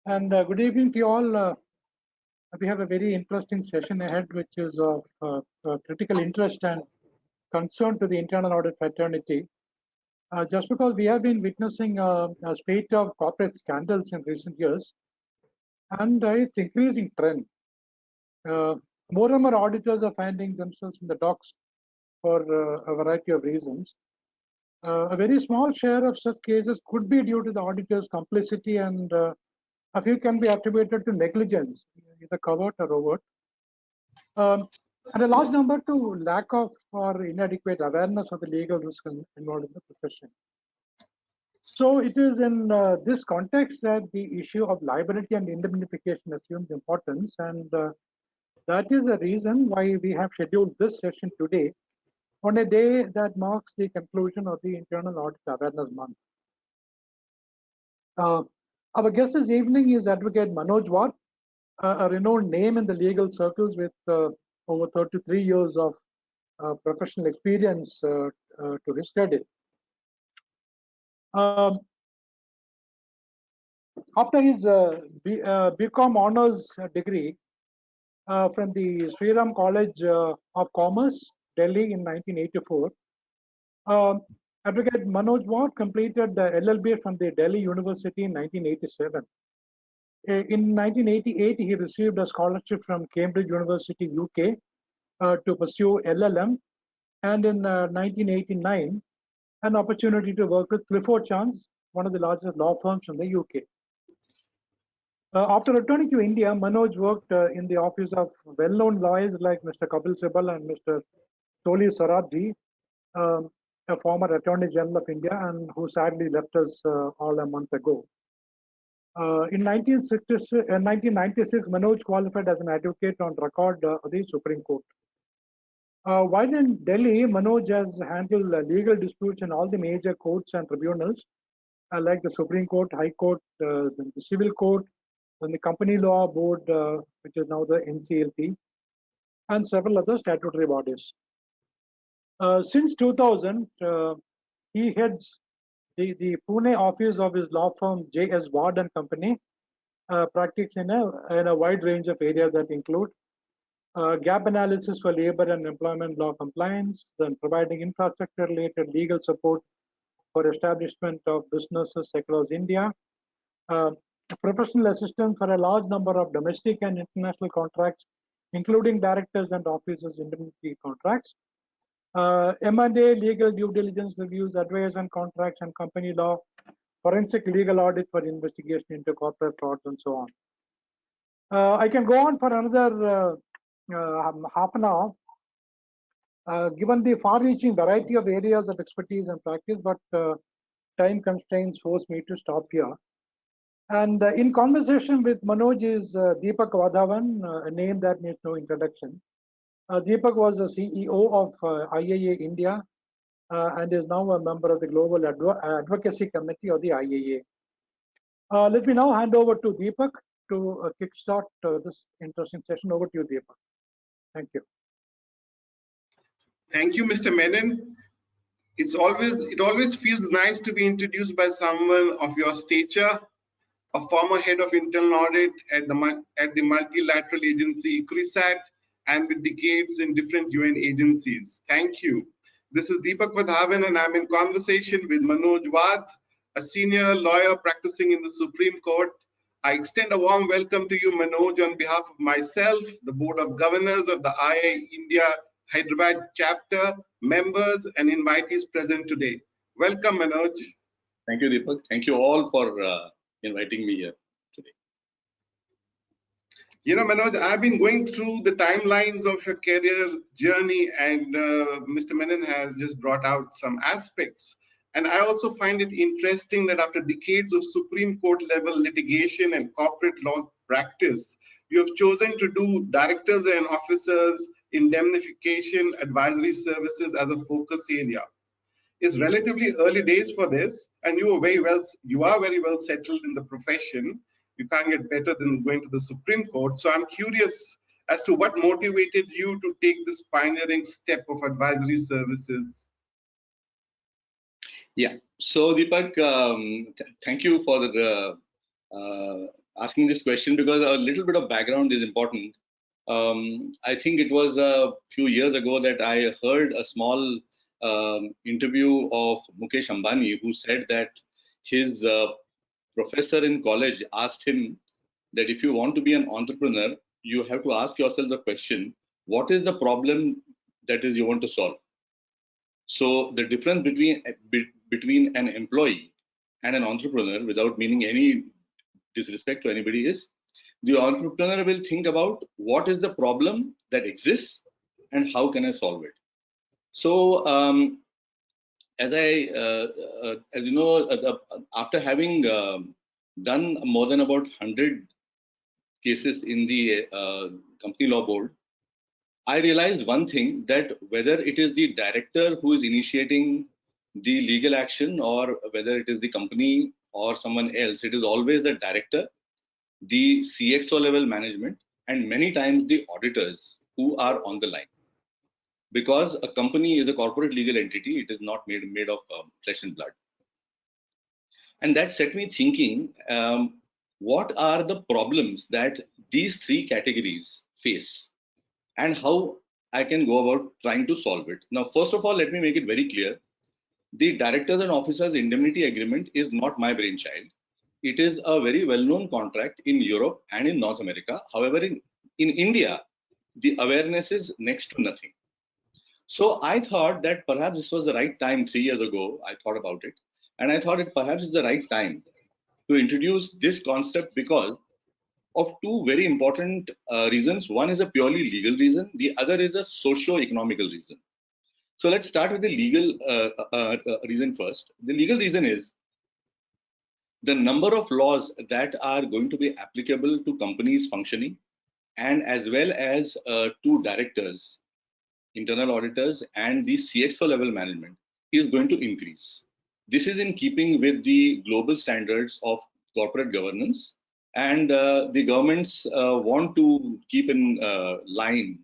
And good evening to you all. We have a very interesting session ahead, which is of critical interest and concern to the internal audit fraternity. Just because we have been witnessing a spate of corporate scandals in recent years, and it's increasing trend. More and more auditors are finding themselves in the docks for a variety of reasons. A very small share of such cases could be due to the auditor's complicity, and a few can be attributed to negligence, either covert or overt. And a large number to lack of or inadequate awareness of the legal risk involved in the profession. So it is in this context that the issue of liability and indemnification assumes importance, and that is the reason why we have scheduled this session today on a day that marks the conclusion of the Internal Audit Awareness Month. Our guest this evening is Advocate Manoj Wad, a renowned name in the legal circles with over 33 years of professional experience to his credit. After his BCom honors degree from the Sriram College of Commerce, Delhi in 1984, Advocate Manoj Wad completed the LLB from the Delhi University in 1987. In 1988, he received a scholarship from Cambridge University, UK, to pursue LLM, and in 1989, an opportunity to work with Clifford Chance, one of the largest law firms in the UK. After returning to India, Manoj worked in the office of well-known lawyers like Mr. Kapil Sibal and Mr. Toli Sarabji, a former Attorney General of India, and who sadly left us all a month ago. In 1996, Manoj qualified as an advocate on record of the Supreme Court. While in Delhi, Manoj has handled legal disputes in all the major courts and tribunals, like the Supreme Court, High Court, the Civil Court, and the Company Law Board, which is now the NCLT, and several other statutory bodies. Since 2000, he heads the Pune office of his law firm J.S. Wad and Company, practice in a wide range of areas that include gap analysis for labor and employment law compliance, then providing infrastructure-related legal support for establishment of businesses across India, professional assistance for a large number of domestic and international contracts, including directors and officers' indemnity contracts, M&A, legal due diligence reviews, advice on contracts and company law, forensic legal audit for investigation into corporate frauds, and so on. I can go on for another half an hour, given the far-reaching variety of areas of expertise and practice, but time constraints force me to stop here. And in conversation with Manoj is Deepak Vadhavan, a name that needs no introduction. Deepak was the CEO of IIA India and is now a member of the Global Advocacy Committee of the IIA. Let me now hand over to Deepak to kickstart this interesting session. Over to you, Deepak. Thank you. Thank you, Mr. Menon. It always feels nice to be introduced by someone of your stature, a former head of internal audit at the multilateral agency ICRISAT, and with decades in different UN agencies. Thank you. This is Deepak Vadhavan, and I'm in conversation with Manoj Wad, a senior lawyer practicing in the Supreme Court. I extend a warm welcome to you, Manoj, on behalf of myself, the Board of Governors of the IIA India Hyderabad Chapter, members and invitees present today. Welcome, Manoj. Thank you, Deepak. Thank you all for inviting me here today. You know, Manoj, I've been going through the timelines of your career journey, and Mr. Menon has just brought out some aspects. And I also find it interesting that after decades of Supreme Court level litigation and corporate law practice, you have chosen to do directors and officers indemnification advisory services as a focus area. It's relatively early days for this, and you are very well settled in the profession. You can't get better than going to the Supreme Court. So I'm curious as to what motivated you to take this pioneering step of advisory services. Yeah, so Deepak, thank you for asking this question because a little bit of background is important. I think it was a few years ago that I heard a small interview of Mukesh Ambani, who said that his professor in college asked him that if you want to be an entrepreneur, you have to ask yourself the question, what is the problem that is you want to solve? So the difference between an employee and an entrepreneur, without meaning any disrespect to anybody, is the entrepreneur will think about what is the problem that exists and how can I solve it. So as you know, after having done more than about 100 cases in the company law board, I realized one thing, that whether it is the director who is initiating the legal action or whether it is the company or someone else, it is always the director, the CXO level management, and many times the auditors who are on the line. Because a company is a corporate legal entity, it is not made of flesh and blood. And that set me thinking, what are the problems that these three categories face and how I can go about trying to solve it. Now, first of all, let me make it very clear. The directors and officers indemnity agreement is not my brainchild. It is a very well-known contract in Europe and in North America. However, in India, the awareness is next to nothing. So I thought that perhaps this was the right time. 3 years ago, I thought about it. And I thought it perhaps is the right time to introduce this concept because of two very important reasons. One is a purely legal reason. The other is a socio-economical reason. So let's start with the legal reason first. The legal reason is the number of laws that are going to be applicable to companies functioning and as well as to directors, internal auditors, and the CXO level management is going to increase. This is in keeping with the global standards of corporate governance, and the governments want to keep in line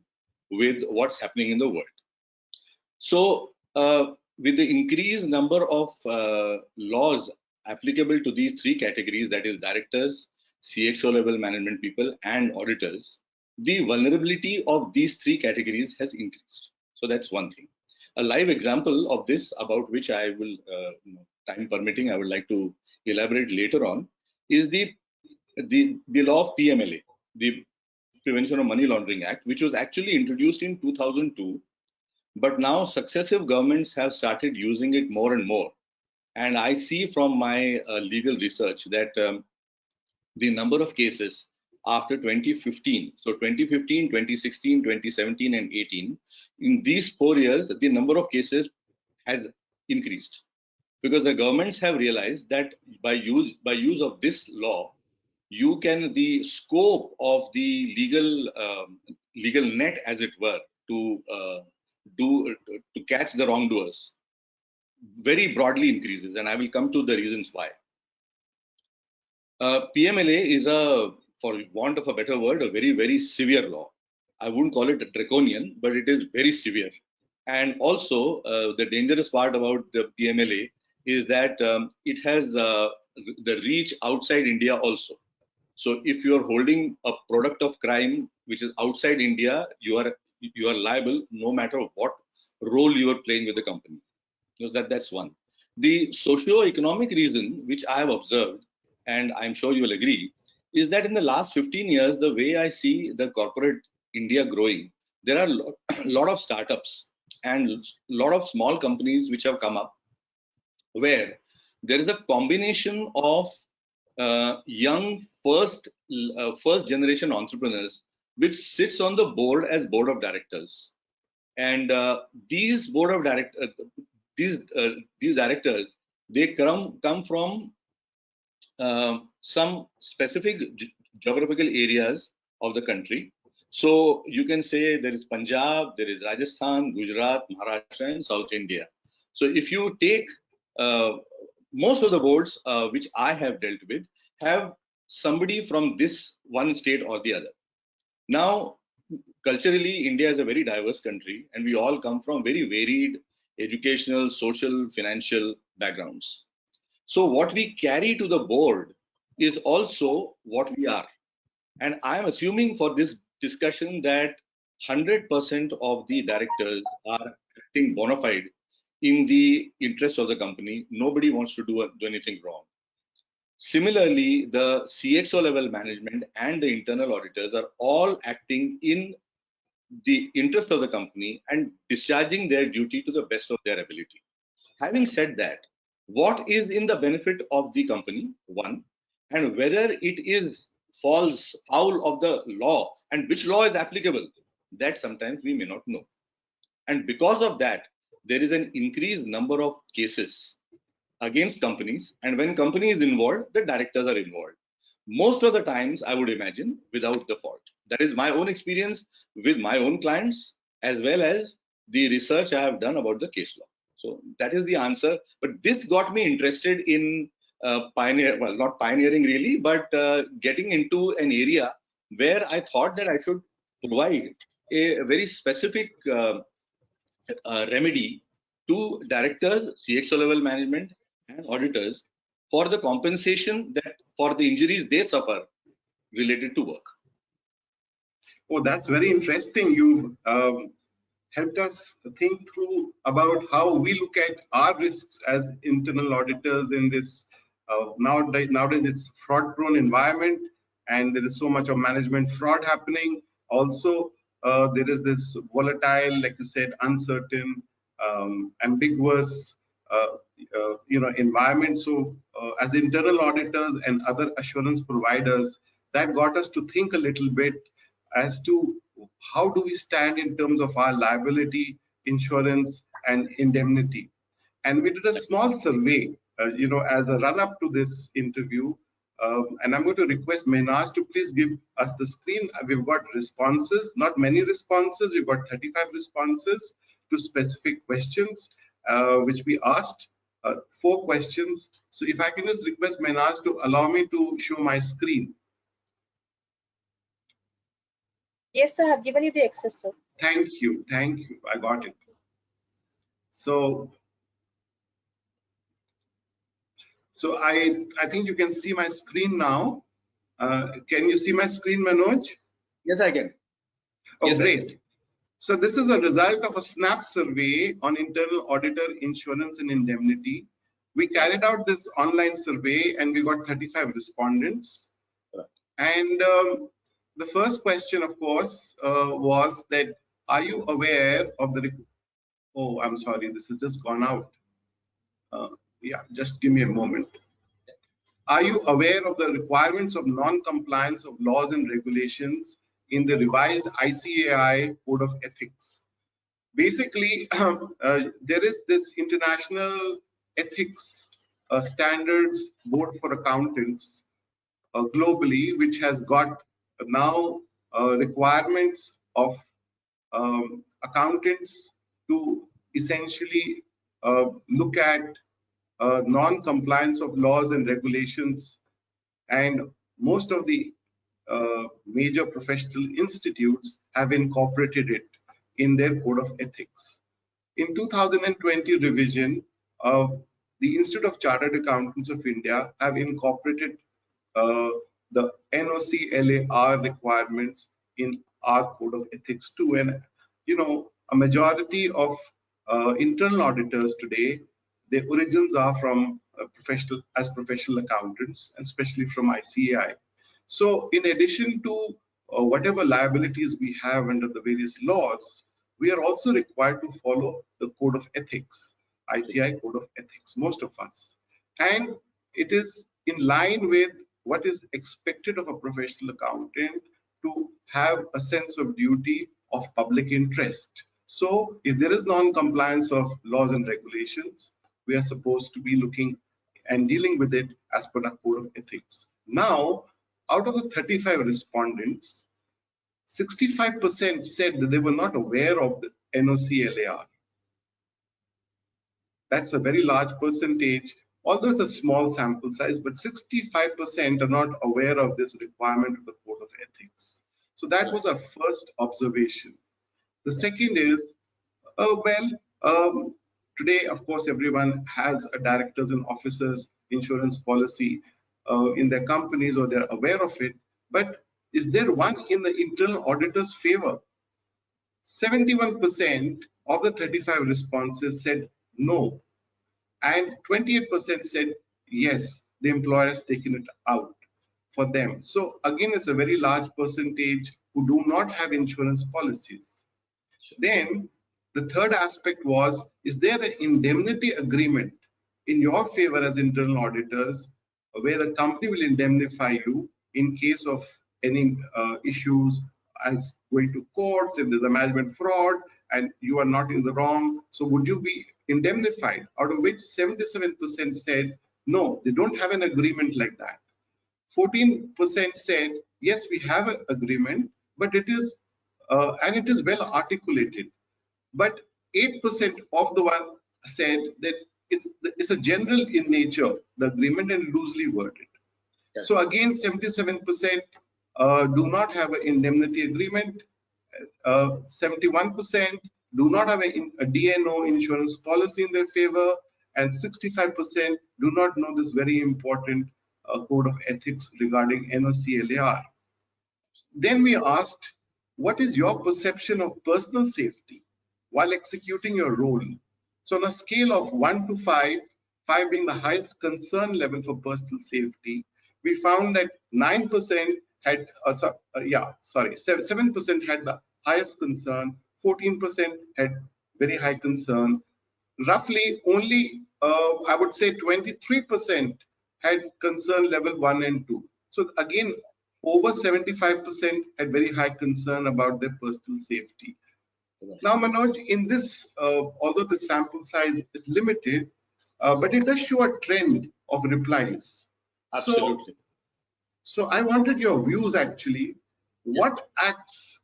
with what's happening in the world. So with the increased number of laws applicable to these three categories, that is directors, CXO level management people, and auditors, the vulnerability of these three categories has increased. So that's one thing. A live example of this, about which I will, time permitting, I would like to elaborate later on, is the law of PMLA, the Prevention of Money Laundering Act, which was actually introduced in 2002. But now successive governments have started using it more and more. And I see from my legal research that the number of cases after 2015, so 2015, 2016, 2017, and 18, in these 4 years, the number of cases has increased. Because the governments have realized that by use of this law, you can, the scope of the legal net, as it were, to catch the wrongdoers very broadly increases, and I will come to the reasons why. PMLA is for want of a better word, a very, very severe law. I wouldn't call it draconian, but it is very severe. And also, the dangerous part about the PMLA is that it has the reach outside India also. So if you are holding a product of crime which is outside India, you are liable no matter what role you are playing with the company. So that's one. The socio-economic reason which I have observed, and I'm sure you will agree, is that in the last 15 years, the way I see the corporate India growing, there are a lot of startups and a lot of small companies which have come up, where there is a combination of young first generation entrepreneurs which sits on the board as board of directors, and these board of directors, these directors, they come from some specific geographical areas of the country. So you can say there is Punjab, there is Rajasthan, Gujarat, Maharashtra, and South India. So if you take most of the boards which I have dealt with have somebody from this one state or the other. Now, culturally, India is a very diverse country, and we all come from very varied educational, social, financial backgrounds. So what we carry to the board is also what we are. And I am assuming for this discussion that 100% of the directors are acting bona fide in the interest of the company. Nobody wants to do anything wrong. Similarly, the CXO level management and the internal auditors are all acting in the interest of the company and discharging their duty to the best of their ability. Having said that, what is in the benefit of the company, one, and whether it is falls foul of the law and which law is applicable, that sometimes we may not know. And because of that, there is an increased number of cases against companies, and when company is involved, the directors are involved. Most of the times, I would imagine, without the fault. That is my own experience with my own clients, as well as the research I have done about the case law. So that is the answer. But this got me interested in not pioneering really, but getting into an area where I thought that I should provide a very specific remedy to directors, CXO level management, and auditors for the compensation that for the injuries they suffer related to work. Oh, that's very interesting. You've helped us think through about how we look at our risks as internal auditors in this nowadays it's fraud-prone environment, and there is so much of management fraud happening. Also, there is this volatile, like you said, uncertain, ambiguous, environment. So, as internal auditors and other assurance providers, that got us to think a little bit as to how do we stand in terms of our liability, insurance, and indemnity. And we did a small survey, as a run-up to this interview. And I'm going to request Manoj to please give us the screen. We've got responses, not many responses. We've got 35 responses to specific questions, which we asked. 4 questions. So if I can just request Manoj to allow me to show my screen. Yes, sir. I have given you the access, sir. Thank you. Thank you. I got it. So I think you can see my screen now. Can you see my screen, Manoj? Yes, I can. Oh, yes, great. So this is a result of a SNAP survey on internal auditor insurance and indemnity. We carried out this online survey and we got 35 respondents. And the first question, of course, was that, are you aware of the, oh, I'm sorry, this has just gone out. Yeah, just give me a moment. Are you aware of the requirements of non-compliance of laws and regulations in the revised ICAI Code of Ethics? Basically, there is this international ethics standards board for accountants globally, which has got now requirements of accountants to essentially look at non-compliance of laws and regulations, and most of the major professional institutes have incorporated it in their code of ethics. In 2020 revision, the Institute of Chartered Accountants of India have incorporated the NOC-LAR requirements in our code of ethics too. And a majority of internal auditors today, their origins are from professional accountants, and especially from ICAI. So in addition to whatever liabilities we have under the various laws, we are also required to follow the code of ethics, ICAI code of ethics, most of us. And it is in line with what is expected of a professional accountant to have a sense of duty of public interest. So if there is non-compliance of laws and regulations, we are supposed to be looking and dealing with it as per the code of ethics. Now, out of the 35 respondents, 65% said that they were not aware of the NOC-LAR. That's a very large percentage, although it's a small sample size, but 65% are not aware of this requirement of the code of ethics. So that was our first observation. The second is, today, of course, everyone has a directors and officers insurance policy. in their companies or they're aware of it. But is there one in the internal auditor's favor? 71% of the 35 responses said no, and 28% said yes, the employer has taken it out for them. So again, it's a very large percentage who do not have insurance policies. Then the third aspect was, is there an indemnity agreement in your favor as internal auditors where the company will indemnify you in case of any issues as going to courts, if there's a management fraud and you are not in the wrong, so would you be indemnified? Out of which 77% said no, they don't have an agreement like that. 14% said yes, we have an agreement, but it is and it is well articulated. But 8% of the one said that it's a general in nature, the agreement, and loosely worded. Yes. So again, 77% do not have an indemnity agreement. 71% do not have a D&O insurance policy in their favor, and 65% do not know this very important code of ethics regarding NOC-LAR. Then we asked, what is your perception of personal safety while executing your role? So on a scale of 1 to 5, 5 being the highest concern level for personal safety, we found that 9% had, 7% had the highest concern, 14% had very high concern. Roughly only, I would say 23% had concern level 1 and 2. So again, over 75% had very high concern about their personal safety. Now, Manoj, in this, although the sample size is limited, but it does show a trend of replies. Absolutely. So I wanted your views actually. What acts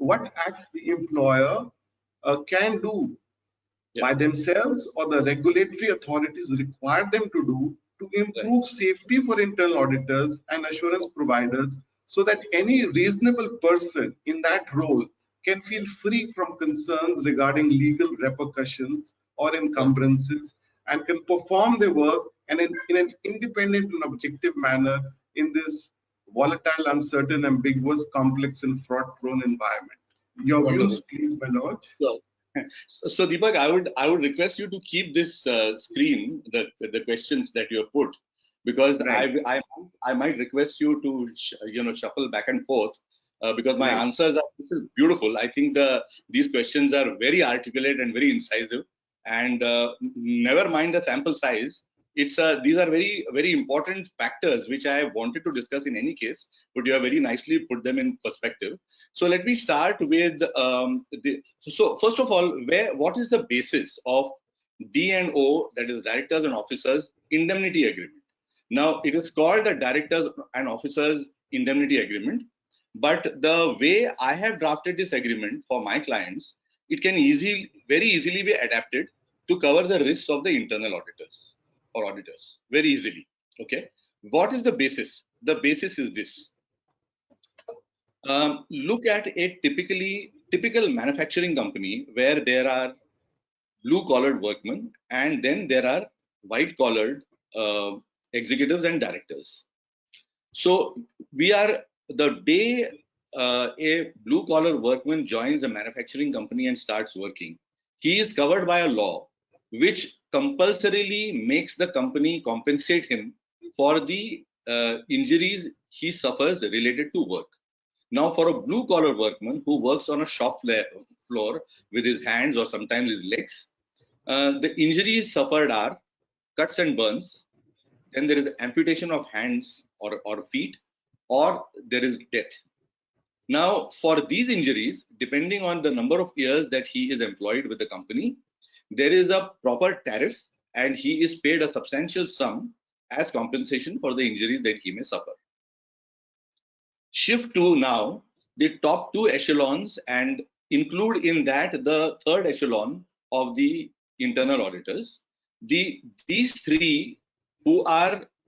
the employer can do by themselves or the regulatory authorities require them to do to improve safety for internal auditors and assurance providers, so that any reasonable person in that role can feel free from concerns regarding legal repercussions or encumbrances and can perform their work and in an independent and objective manner in this volatile, uncertain, ambiguous, complex, and fraud-prone environment. Your views, please, Manoj. So Deepak, I would request you to keep this screen, the questions that you have put, because I might request you to shuffle back and forth because my answers are, this is beautiful. I think these questions are very articulate and very incisive, and never mind the sample size. These are very, very important factors which I wanted to discuss in any case, but you have very nicely put them in perspective. So let me start with so first of all, what is the basis of D&O, that is directors and officers indemnity agreement? Now it is called a directors and officers indemnity agreement, but the way I have drafted this agreement for my clients, it can very easily be adapted to cover the risks of the internal auditors or auditors very easily. Okay, what is the basis? The basis is this. Look at a typical manufacturing company where there are blue-collared workmen and then there are white-collared executives and directors. So the day a blue-collar workman joins a manufacturing company and starts working, he is covered by a law which compulsorily makes the company compensate him for the injuries he suffers related to work. Now, for a blue-collar workman who works on a shop floor with his hands or sometimes his legs, the injuries suffered are cuts and burns, then there is amputation of hands or feet, or there is death. Now, for these injuries, depending on the number of years that he is employed with the company, there is a proper tariff and he is paid a substantial sum as compensation for the injuries that he may suffer. Shift to now the top two echelons and include in that the third echelon of the internal auditors. These three who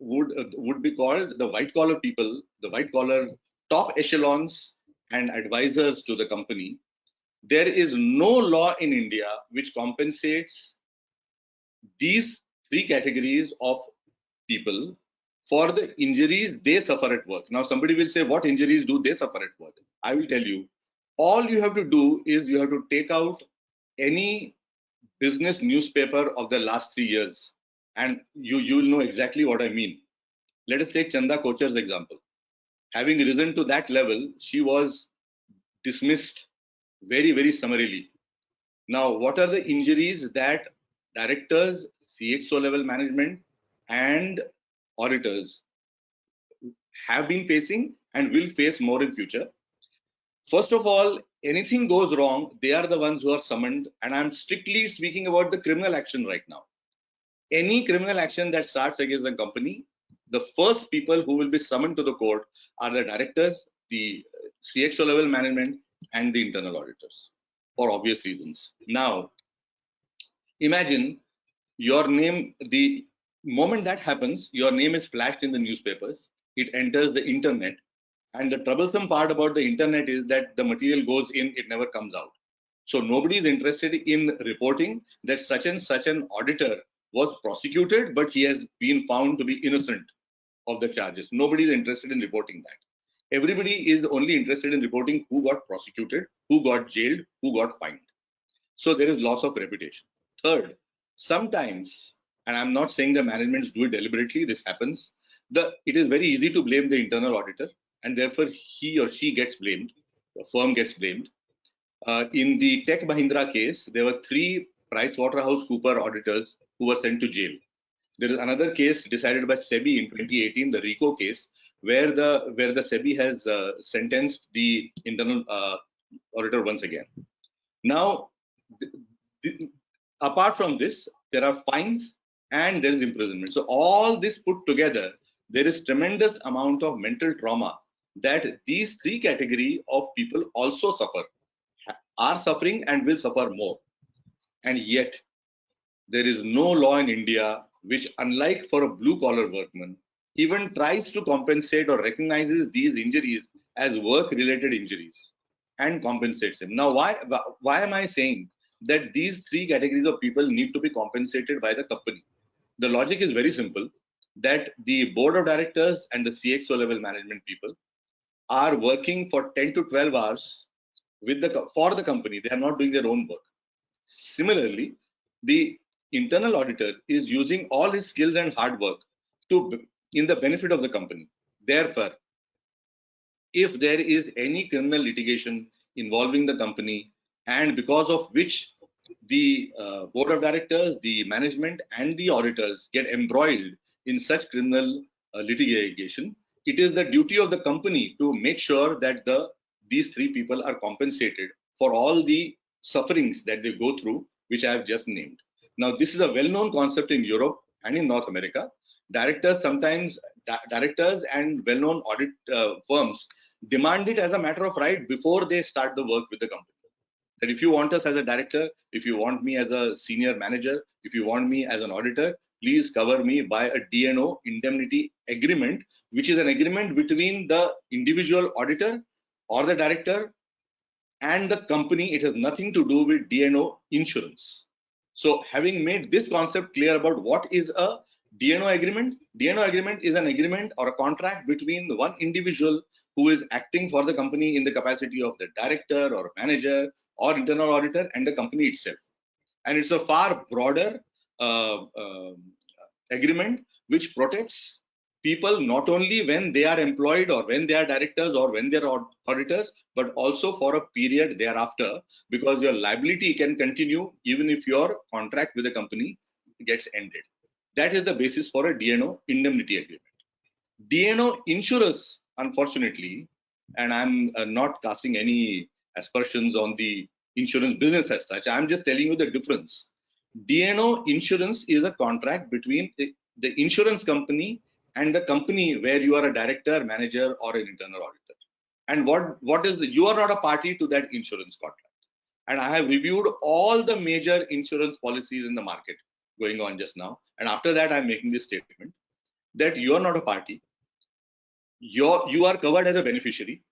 would be called the white collar people, the white collar top echelons and advisors to the company. There is no law in India which compensates these three categories of people for the injuries they suffer at work. Now, somebody will say, what injuries do they suffer at work? I will tell you, all you have to do is you have to take out any business newspaper of the last 3 years, and you'll know exactly what I mean. Let us take Chanda Kocher's example. Having risen to that level, she was dismissed very, very summarily. Now, what are the injuries that directors, CXO level management, and auditors have been facing and will face more in future? First of all, anything goes wrong, they are the ones who are summoned, and I'm strictly speaking about the criminal action right now. Any criminal action that starts against a company, the first people who will be summoned to the court are the directors, the CXO level management, and the internal auditors, for obvious reasons. Now, imagine your name, the moment that happens, your name is flashed in the newspapers, it enters the internet, and the troublesome part about the internet is that the material goes in, it never comes out. So nobody is interested in reporting that such and such an auditor was prosecuted, but he has been found to be innocent of the charges. Nobody is interested in reporting that. Everybody is only interested in reporting who got prosecuted, who got jailed, who got fined. So there is loss of reputation. Third, sometimes, and I'm not saying the managements do it deliberately, this happens, it is very easy to blame the internal auditor, and therefore he or she gets blamed, the firm gets blamed. In the Tech Mahindra case, there were 3 PricewaterhouseCoopers auditors who were sent to jail. There is another case decided by SEBI in 2018, the RICO case, where the SEBI has sentenced the internal auditor once again. Now, apart from this, there are fines and there is imprisonment. So all this put together, there is tremendous amount of mental trauma that these 3 categories of people also suffer, are suffering and will suffer more. And yet, there is no law in India which, unlike for a blue-collar workman, even tries to compensate or recognizes these injuries as work-related injuries and compensates him. Now, why am I saying that these 3 categories of people need to be compensated by the company? The logic is very simple, that the board of directors and the CXO level management people are working for 10 to 12 hours for the company. They are not doing their own work. Similarly, the internal auditor is using all his skills and hard work in the benefit of the company. Therefore, if there is any criminal litigation involving the company, and because of which the board of directors, the management, and the auditors get embroiled in such criminal litigation, it is the duty of the company to make sure that these 3 people are compensated for all the sufferings that they go through, which I have just named. Now, this is a well-known concept in Europe and in North America. Directors and well-known audit firms demand it as a matter of right before they start the work with the company. That if you want us as a director, if you want me as a senior manager, if you want me as an auditor, please cover me by a D&O indemnity agreement, which is an agreement between the individual auditor or the director and the company. It has nothing to do with D&O insurance. So having made this concept clear about what is a D&O agreement is an agreement or a contract between one individual who is acting for the company in the capacity of the director or manager or internal auditor and the company itself. And it's a far broader agreement which protects people not only when they are employed or when they are directors or when they are auditors, but also for a period thereafter, because your liability can continue even if your contract with the company gets ended. That is the basis for a D&O indemnity agreement. D&O insurers, unfortunately, and I'm not casting any aspersions on the insurance business as such, I'm just telling you the difference. D&O insurance is a contract between the insurance company and the company where you are a director, manager, or an internal auditor. And you are not a party to that insurance contract. And I have reviewed all the major insurance policies in the market going on just now. And after that, I'm making this statement that you are not a party. You are covered as a beneficiary.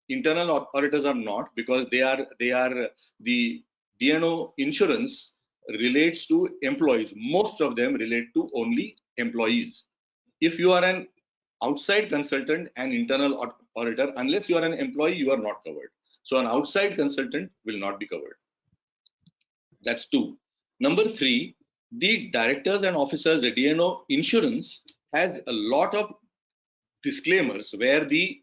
Internal auditors are not, because they are the D&O insurance relates to employees. Most of them relate to only employees. If you are an outside consultant and internal auditor. Unless you are an employee, you are not covered. So an outside consultant will not be covered. That's 2. Number 3, the directors and officers, the DNO insurance has a lot of disclaimers where the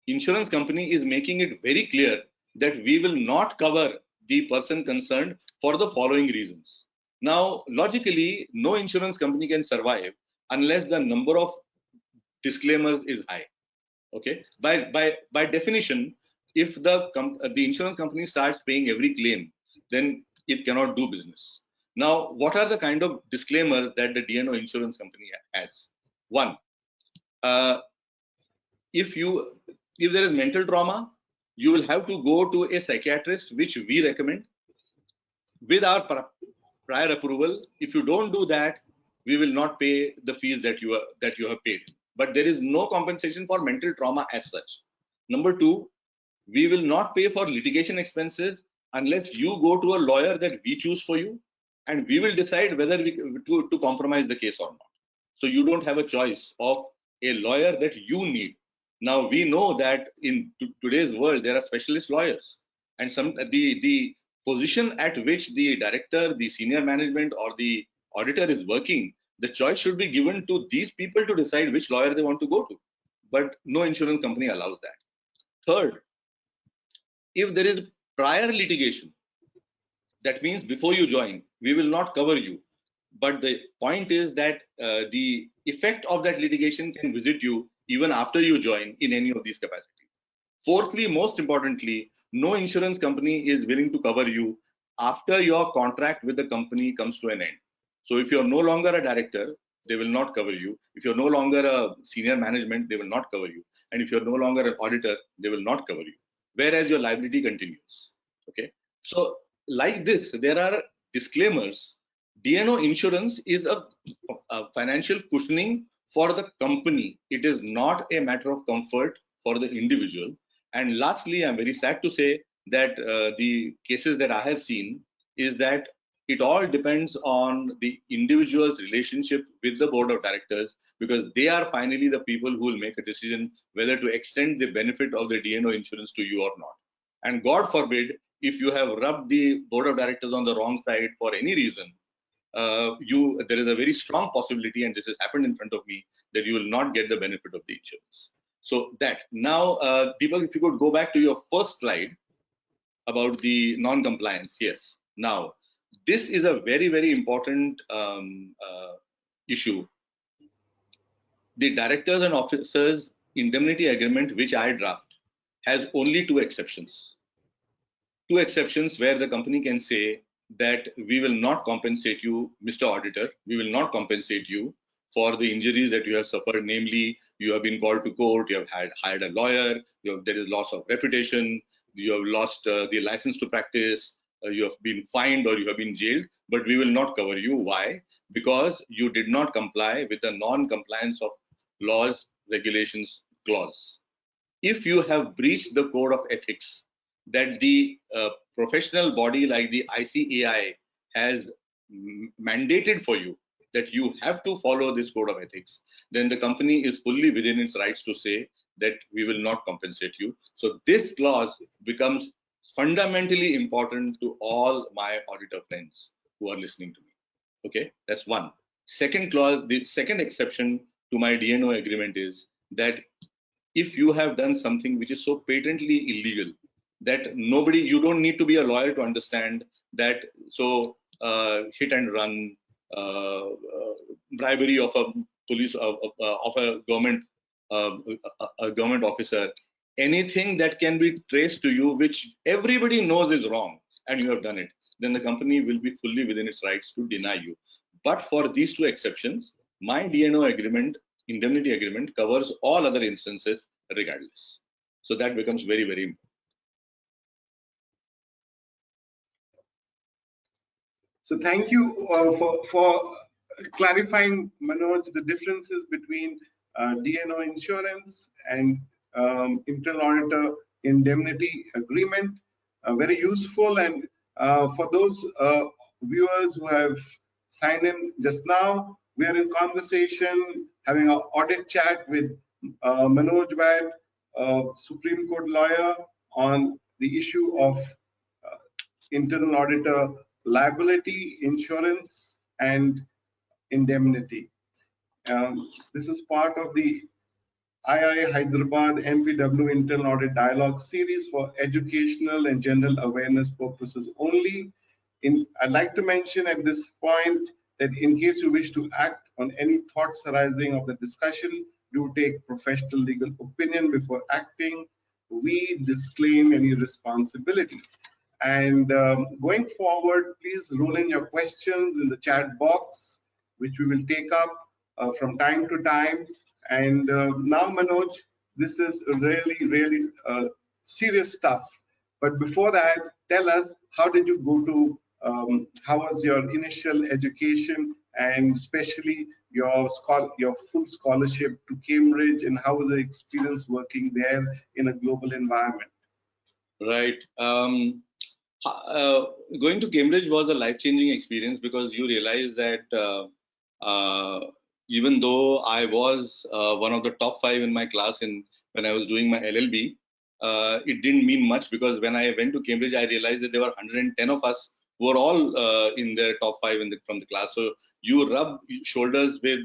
insurance company is making it very clear that we will not cover the person concerned for the following reasons. Now, logically, no insurance company can survive unless the number of disclaimers is high. Okay, by definition, if the insurance company starts paying every claim, then it cannot do business. Now, what are the kind of disclaimers that the DNO insurance company has? 1, if there is mental trauma, you will have to go to a psychiatrist, which we recommend with our prior approval. If you don't do that, we will not pay the fees that you have paid. But there is no compensation for mental trauma as such. Number 2, we will not pay for litigation expenses unless you go to a lawyer that we choose for you, and we will decide whether to compromise the case or not. So you don't have a choice of a lawyer that you need. Now we know that in today's world there are specialist lawyers, and the position at which the director, the senior management, or the auditor is working, the choice should be given to these people to decide which lawyer they want to go to. But no insurance company allows that. Third, if there is prior litigation, that means before you join, we will not cover you. But the point is that the effect of that litigation can visit you even after you join in any of these capacities. Fourthly, most importantly, no insurance company is willing to cover you after your contract with the company comes to an end. So if you're no longer a director, they will not cover you. If you're no longer a senior management, they will not cover you. And if you're no longer an auditor, they will not cover you. Whereas your liability continues. Okay. So like this, there are disclaimers. DNO insurance is a financial cushioning for the company. It is not a matter of comfort for the individual. And lastly, I'm very sad to say that the cases that I have seen is that it all depends on the individual's relationship with the board of directors, because they are finally the people who will make a decision whether to extend the benefit of the DNO insurance to you or not. And God forbid, if you have rubbed the board of directors on the wrong side for any reason, there is a very strong possibility, and this has happened in front of me, that you will not get the benefit of the insurance. So that now, Deepak, if you could go back to your first slide about the non-compliance. Yes. Now, this is a very, very important issue. The directors and officers indemnity agreement, which I draft, has only 2 exceptions. 2 exceptions where the company can say that we will not compensate you, Mr. Auditor, we will not compensate you for the injuries that you have suffered, namely, you have been called to court, you have hired a lawyer, there is loss of reputation, you have lost the license to practice, you have been fined or you have been jailed, but we will not cover you. Why? Because you did not comply with the non-compliance of laws, regulations clause. If you have breached the code of ethics that the professional body like the ICAI has mandated for you, that you have to follow this code of ethics, then the company is fully within its rights to say that we will not compensate you. So this clause becomes fundamentally important to all my auditor friends who are listening to me. Okay, that's one. Second clause, the second exception to my DNO agreement is that if you have done something which is so patently illegal that you don't need to be a lawyer to understand that, so hit and run, bribery of a police, of a government officer, anything that can be traced to you, which everybody knows is wrong, and you have done it, then the company will be fully within its rights to deny you. But for these 2 exceptions, my DNO agreement, indemnity agreement, covers all other instances regardless. So that becomes very, very important. So thank you for clarifying, Manoj, the differences between DNO insurance and internal auditor indemnity agreement. Very useful. And for those viewers who have signed in just now, we are in conversation, having an audit chat with Manoj Wad, Supreme Court lawyer, on the issue of internal auditor liability, insurance, and indemnity. This is part of the IIA Hyderabad-MPW Internal Audit Dialogue series for educational and general awareness purposes only. I'd like to mention at this point that in case you wish to act on any thoughts arising of the discussion, do take professional legal opinion before acting. We disclaim any responsibility. And going forward, please roll in your questions in the chat box, which we will take up from time to time. And now, Manoj, this is really serious stuff. But before that, tell us, how did you go to, how was your initial education, and especially your full scholarship to Cambridge, and how was the experience working there in a global environment? Right. Going to Cambridge was a life-changing experience, because you realize that even though I was one of the top 5 in my class when I was doing my LLB, it didn't mean much, because when I went to Cambridge, I realized that there were 110 of us who were all in the top 5 from the class. So you rub shoulders with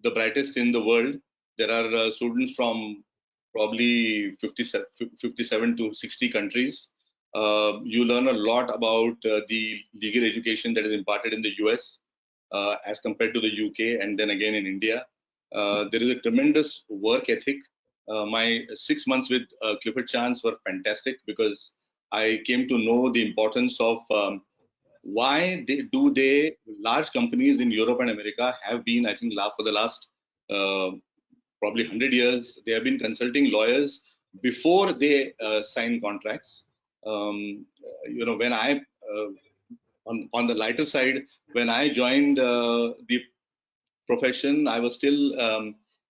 the brightest in the world. There are students from probably 57 to 60 countries. You learn a lot about the legal education that is imparted in the US as compared to the UK, and then again in India. There is a tremendous work ethic. My 6 months with Clifford Chance were fantastic, because I came to know the importance of why large companies in Europe and America have been, I think, for the last probably 100 years, they have been consulting lawyers before they sign contracts. When I, on the lighter side, when I joined the profession, I was still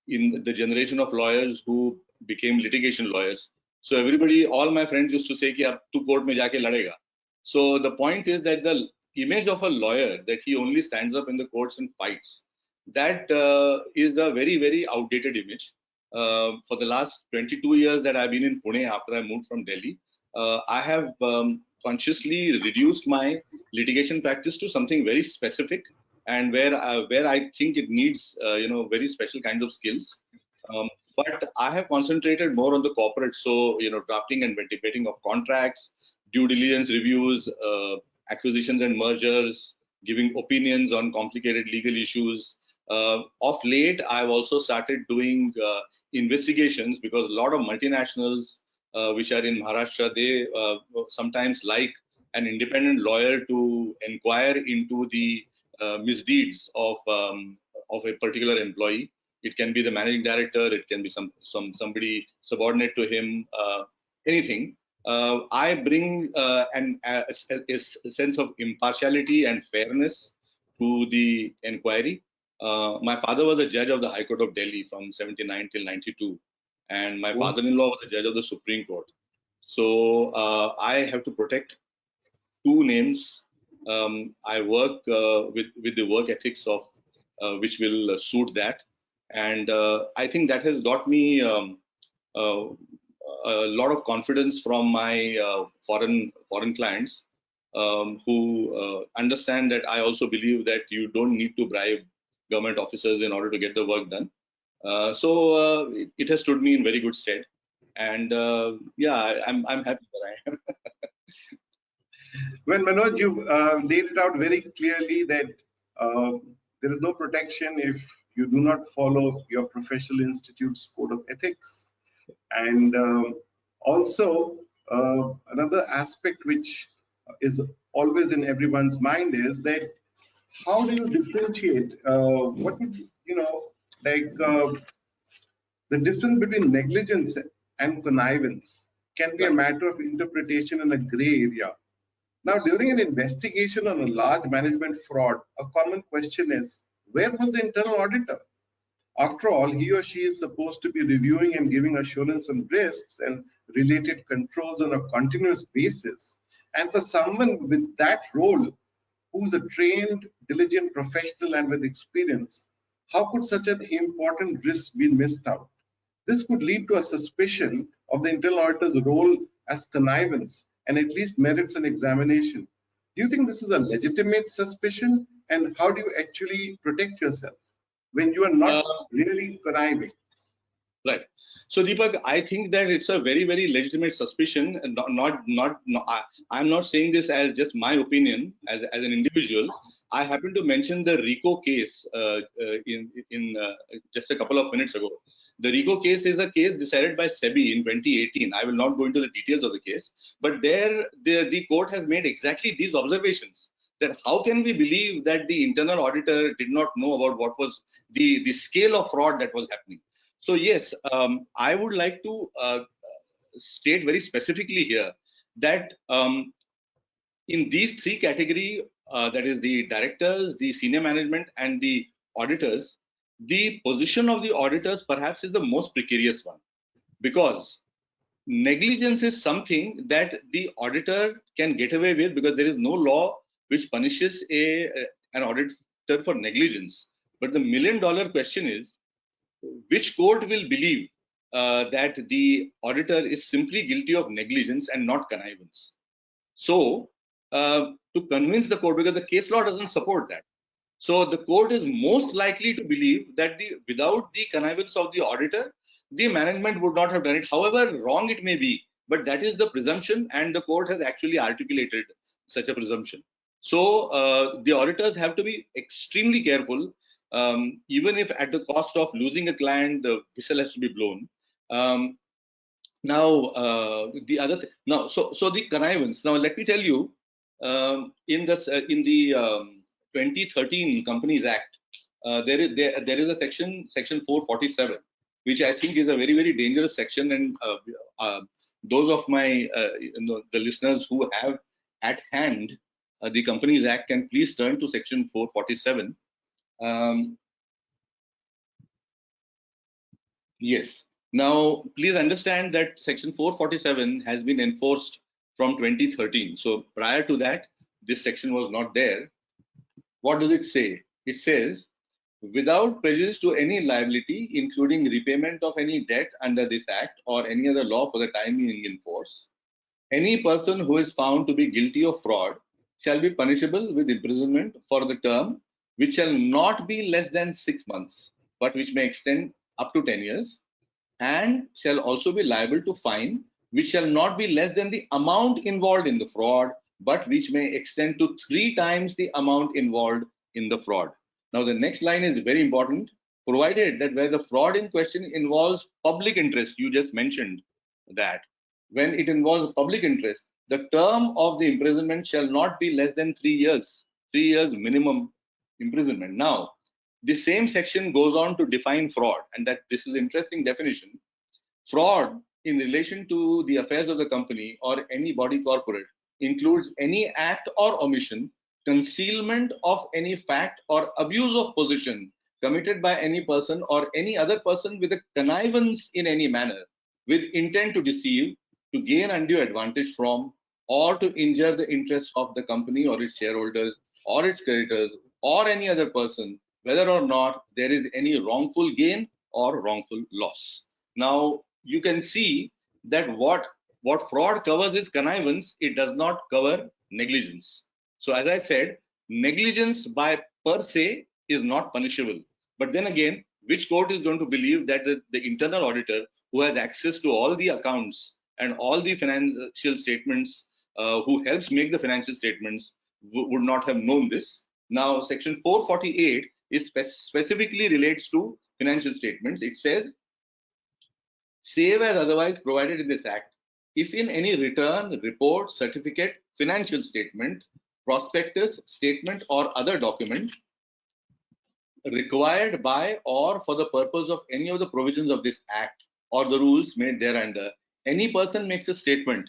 in the generation of lawyers who became litigation lawyers. So everybody, all my friends used to say, "Ki ab tu court mein jaake ladega." So the point is that the image of a lawyer, that he only stands up in the courts and fights, that is a very outdated image. For the last 22 years that I've been in Pune after I moved from Delhi, I have consciously reduced my litigation practice to something very specific, and where I think it needs very special kinds of skills. But I have concentrated more on the corporate, so drafting and debating of contracts, due diligence reviews, acquisitions and mergers, giving opinions on complicated legal issues. Of late, I've also started doing investigations, because a lot of multinationals which are in Maharashtra, they sometimes like an independent lawyer to inquire into the misdeeds of a particular employee. It can be the managing director, it can be somebody subordinate to him, anything. I bring a sense of impartiality and fairness to the inquiry. My father was a judge of the High Court of Delhi from 79 till 92, and my father-in-law was a judge of the Supreme Court. So I have to protect two names. I work with the work ethics of which will suit that, and I think that has got me a lot of confidence from my foreign clients, who understand that I also believe that you don't need to bribe government officers in order to get the work done. So it has stood me in very good stead, and yeah, I'm happy that I am. Well, Manoj, you laid it out very clearly that there is no protection if you do not follow your professional institute's code of ethics. And also, another aspect which is always in everyone's mind is that how do you differentiate what would the difference between negligence and connivance can be a matter of interpretation in a gray area. Now, during an investigation on a large management fraud, a common question is, where was the internal auditor? After all, he or she is supposed to be reviewing and giving assurance on risks and related controls on a continuous basis. And for someone with that role, who's a trained, diligent professional and with experience, how could such an important risk be missed out? this could lead to a suspicion of the internal auditor's role as connivance and at least merits an examination. Do you think this is a legitimate suspicion, and how do you actually protect yourself when you are not really conniving? Right. So, Deepak, I think that it's a very, very legitimate suspicion. And I'm not saying this as just my opinion as an individual. I happened to mention the RICO case in just a couple of minutes ago. The RICO case is a case decided by SEBI in 2018. I will not go into the details of the case, but there the court has made exactly these observations. That how can we believe that the internal auditor did not know about what was the scale of fraud that was happening? So yes, I would like to state very specifically here that in these three categories, that is the directors, the senior management, and the auditors, the position of the auditors perhaps is the most precarious one, because negligence is something that the auditor can get away with because there is no law which punishes an auditor for negligence. But the million-dollar question is, which court will believe that the auditor is simply guilty of negligence and not connivance? So, to convince the court, because the case law doesn't support that, so the court is most likely to believe that without the connivance of the auditor, the management would not have done it. However wrong it may be, but that is the presumption, and the court has actually articulated such a presumption. So the auditors have to be extremely careful. Even if at the cost of losing a client, the whistle has to be blown. Now, the other so the connivance. Now, let me tell you, in the 2013 Companies Act, there is a section 447, which I think is a very, very dangerous section, and those of my the listeners who have at hand the Companies Act can please turn to section 447. Yes. Now, please understand that section 447 has been enforced from 2013. So prior to that, this section was not there. What does it say? It says, without prejudice to any liability, including repayment of any debt under this act or any other law for the time being in force, any person who is found to be guilty of fraud shall be punishable with imprisonment for the term which shall not be less than 6 months, but which may extend up to 10 years, and shall also be liable to fine, which shall not be less than the amount involved in the fraud, but which may extend to 3 times the amount involved in the fraud. Now, the next line is very important, provided that where the fraud in question involves public interest, you just mentioned that, when it involves public interest, the term of the imprisonment shall not be less than 3 years, 3 years minimum imprisonment. Now, the same section goes on to define fraud, and that this is an interesting definition. Fraud in relation to the affairs of the company or any body corporate includes any act or omission, concealment of any fact or abuse of position committed by any person or any other person with a connivance in any manner, with intent to deceive, to gain undue advantage from, or to injure the interests of the company or its shareholders or its creditors or any other person, whether or not there is any wrongful gain or wrongful loss. Now, you can see that what fraud covers is connivance. It does not cover negligence. So as I said, negligence by per se is not punishable. But then again, which court is going to believe that the internal auditor, who has access to all the accounts and all the financial statements, who helps make the financial statements, would not have known this? Now, section 448 is specifically relates to financial statements. It says, save as otherwise provided in this act, if in any return, report, certificate, financial statement, prospectus, statement, or other document required by or for the purpose of any of the provisions of this act or the rules made thereunder, any person makes a statement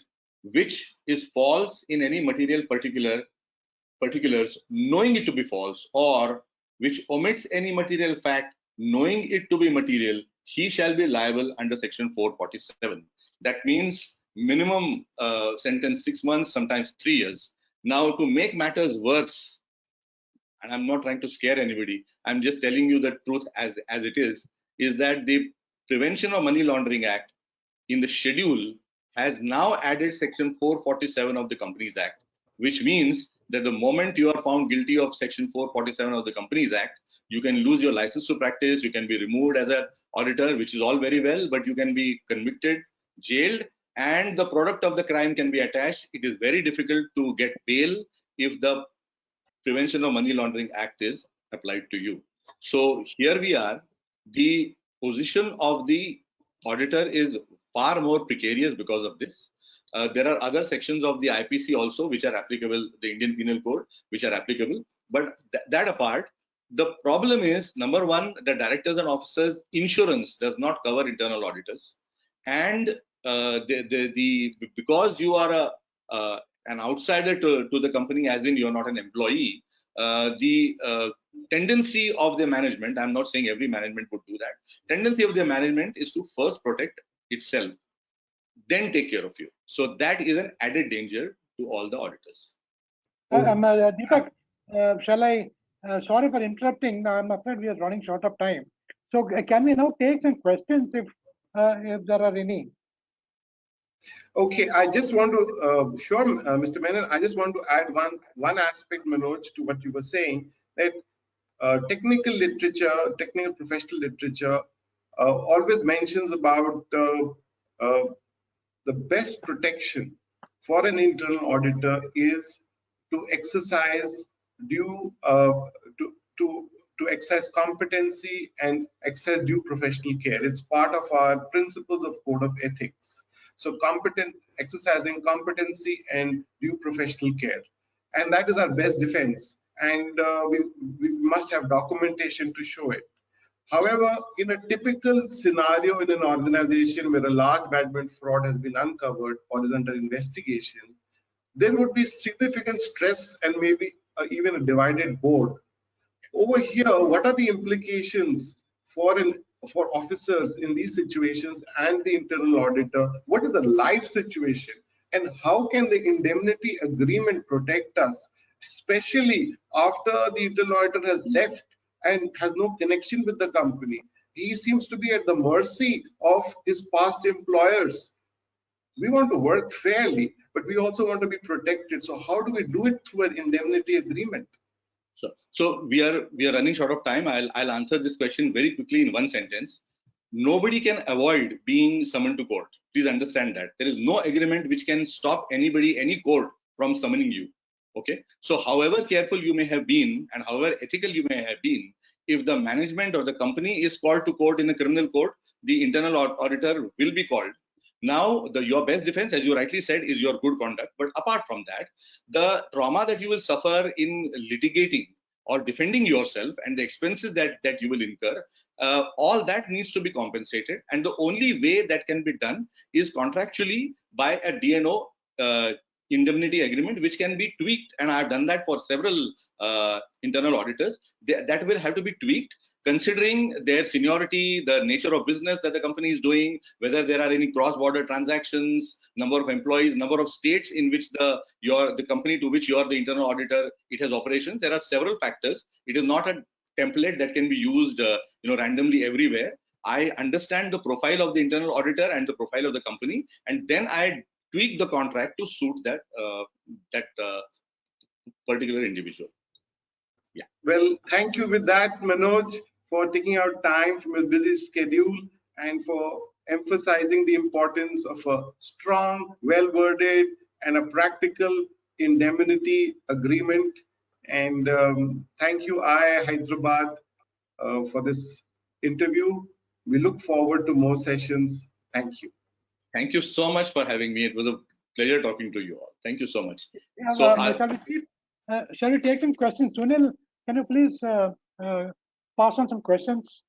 which is false in any material particulars, knowing it to be false, or which omits any material fact, knowing it to be material, he shall be liable under section 447. That means minimum sentence 6 months, sometimes 3 years. Now, to make matters worse, and I'm not trying to scare anybody, I'm just telling you the truth as it is that the Prevention of Money Laundering Act in the schedule has now added section 447 of the Companies Act, which means that the moment you are found guilty of section 447 of the Companies Act, you can lose your license to practice, you can be removed as an auditor, which is all very well, but you can be convicted, jailed, and the product of the crime can be attached. It is very difficult to get bail if the Prevention of Money Laundering Act is applied to you. So here we are. The position of the auditor is far more precarious because of this. There are other sections of the IPC also which are applicable, the Indian Penal Code, which are applicable. But that apart, the problem is, number one, the directors and officers insurance does not cover internal auditors, and because you are an outsider to the company, as in you're not an employee, the tendency of the management, I'm not saying every management would do that, tendency of the management is to first protect itself, then take care of you. So that is an added danger to all the auditors. Deepak, shall I, sorry for interrupting, I'm afraid we are running short of time. So can we now take some questions if there are any? Okay, I just want to, Mr. Menon, I just want to add one aspect, Manoj, to what you were saying, that technical literature, technical professional literature always mentions about the best protection for an internal auditor is to exercise due to exercise competency and exercise due professional care. It's part of our principles of code of ethics. So exercising competency and due professional care, and that is our best defense. And we must have documentation to show it. However, in a typical scenario in an organization where a large management fraud has been uncovered or is under investigation, there would be significant stress and maybe even a divided board. Over here, what are the implications for officers in these situations and the internal auditor? What is the life situation, and how can the indemnity agreement protect us, especially after the internal auditor has left and has no connection with the company? He seems to be at the mercy of his past employers. We want to work fairly, but we also want to be protected. So how do we do it through an indemnity agreement? So we are running short of time. I'll answer this question very quickly in one sentence. Nobody can avoid being summoned to court. Please understand that there is no agreement which can stop anybody, any court, from summoning you. Okay. So however careful you may have been and however ethical you may have been, if the management or the company is called to court in a criminal court, the internal auditor will be called. Now, your best defense, as you rightly said, is your good conduct. But apart from that, the trauma that you will suffer in litigating or defending yourself and the expenses that you will incur, all that needs to be compensated. And the only way that can be done is contractually by a DNO indemnity agreement, which can be tweaked. And I've done that for several internal auditors. That will have to be tweaked, considering their seniority, the nature of business that the company is doing, whether there are any cross-border transactions, number of employees, number of states in which the company to which you are the internal auditor, it has operations. There are several factors. It is not a template that can be used randomly everywhere. I understand the profile of the internal auditor and the profile of the company, and then I tweak the contract to suit that particular individual. Yeah. Well, thank you with that, Manoj, for taking out time from a busy schedule and for emphasizing the importance of a strong, well-worded, and a practical indemnity agreement. And thank you, IIA Hyderabad, for this interview. We look forward to more sessions. Thank you. Thank you so much for having me. It was a pleasure talking to you all. Thank you so much. Yeah, so shall we take some questions? Sunil, can you please pass on some questions?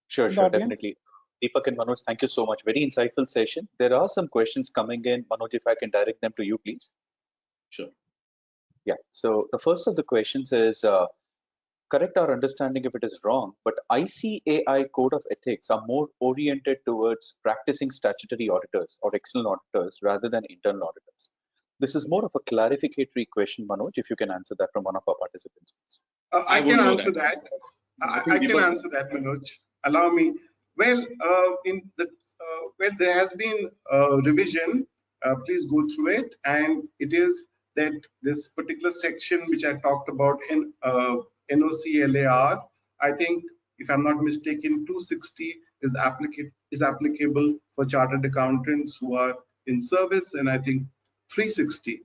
Sure, definitely. Deepak and Manoj, thank you so much. Very insightful session. There are some questions coming in. Manoj, if I can direct them to you, please. Sure. Yeah. So the first of the questions is, correct our understanding if it is wrong, but ICAI Code of Ethics are more oriented towards practicing statutory auditors or external auditors rather than internal auditors. This is more of a clarificatory question, Manoj, if you can answer that from one of our participants. I can answer that. I can answer that, Manoj. Allow me. Well, there has been a revision. Please go through it, and it is that this particular section which I talked about in NOC-LAR, I think, if I'm not mistaken, 260 is applicable for chartered accountants who are in service, and I think 360,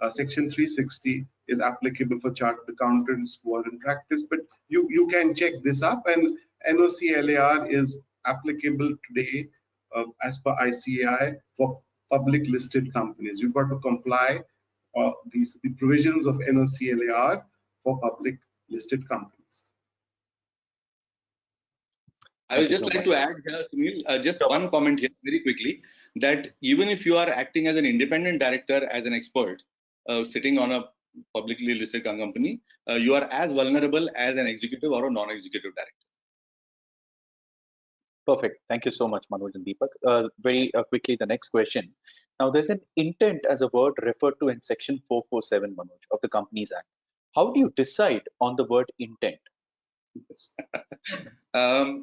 section 360 is applicable for chartered accountants who are in practice. But you can check this up, and NOC-LAR is applicable today as per ICAI for public listed companies. You've got to comply the provisions of NOC-LAR for public listed companies. I would just like to add here, Sunil, just one comment here very quickly, that even if you are acting as an independent director, as an expert, sitting on a publicly listed company, you are as vulnerable as an executive or a non-executive director. Perfect. Thank you so much, Manoj and Deepak. Very quickly, the next question. Now, there's an intent as a word referred to in Section 447, Manoj, of the Companies Act. How do you decide on the word intent? As I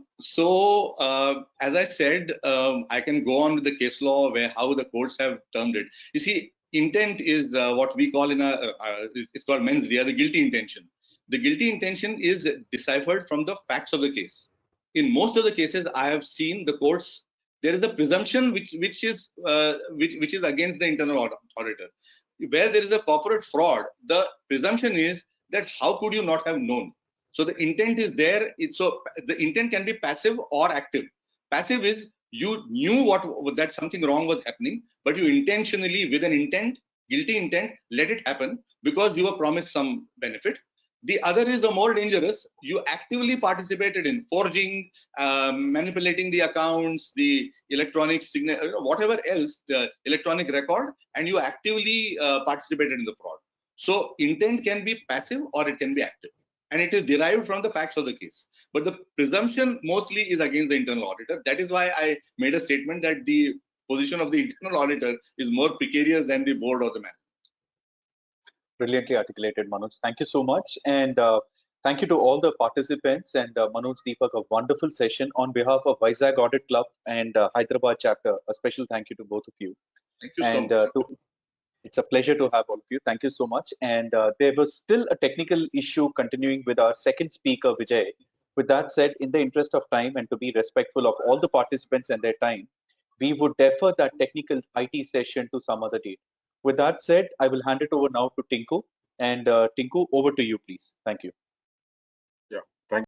said, I can go on with the case law where how the courts have termed it. You see, intent is what we call it's called mens rea, the guilty intention. The guilty intention is deciphered from the facts of the case. In most of the cases I have seen the courts, there is a presumption which is against the internal auditor. Where there is a corporate fraud, the presumption is that how could you not have known? So the intent is there. So the intent can be passive or active. Passive is you knew that something wrong was happening, but you intentionally, with an intent, guilty intent, let it happen because you were promised some benefit. The other is the more dangerous. You actively participated in forging, manipulating the accounts, the electronic signature, whatever else, the electronic record, and you actively participated in the fraud. So intent can be passive or it can be active, and it is derived from the facts of the case. But the presumption mostly is against the internal auditor. That is why I made a statement that the position of the internal auditor is more precarious than the board or the management. Brilliantly articulated, Manoj. Thank you so much. And thank you to all the participants and Manoj, Deepak, a wonderful session. On behalf of Vizag Audit Club and Hyderabad Chapter, a special thank you to both of you. Thank you so much. It's a pleasure to have all of you. Thank you so much. And there was still a technical issue continuing with our second speaker, Vijay. With that said, in the interest of time and to be respectful of all the participants and their time, we would defer that technical IT session to some other date. With that said, I will hand it over now to Tinku. And Tinku, over to you, please. Thank you.